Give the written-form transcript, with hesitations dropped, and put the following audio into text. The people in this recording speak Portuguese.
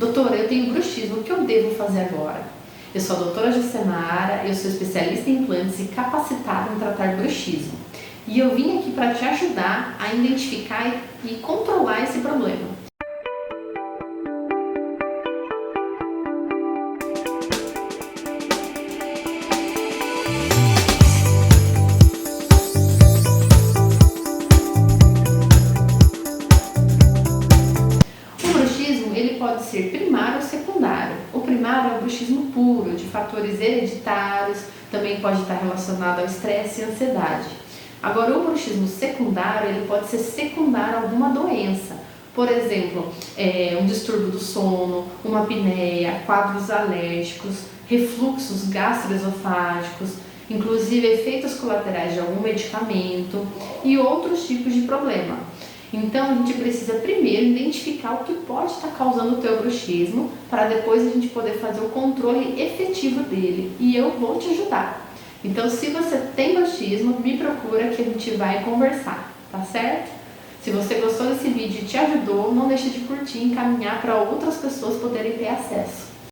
Doutora, eu tenho bruxismo, o que eu devo fazer agora? Eu sou a doutora Juscenara, eu sou especialista em implantes e capacitada em tratar bruxismo. E eu vim aqui para te ajudar a identificar e controlar esse problema. O bruxismo ele pode ser primário ou secundário. O primário é o bruxismo puro, de fatores hereditários, também pode estar relacionado ao estresse e ansiedade. Agora, o bruxismo secundário ele pode ser secundário a alguma doença. Por exemplo, um distúrbio do sono, uma apneia, quadros alérgicos, refluxos gastroesofágicos, inclusive efeitos colaterais de algum medicamento e outros tipos de problema. Então, a gente precisa primeiro identificar o que pode estar causando o teu bruxismo, para depois a gente poder fazer o controle efetivo dele. E eu vou te ajudar. Então, se você tem bruxismo, me procura que a gente vai conversar, tá certo? Se você gostou desse vídeo e te ajudou, não deixe de curtir e encaminhar para outras pessoas poderem ter acesso.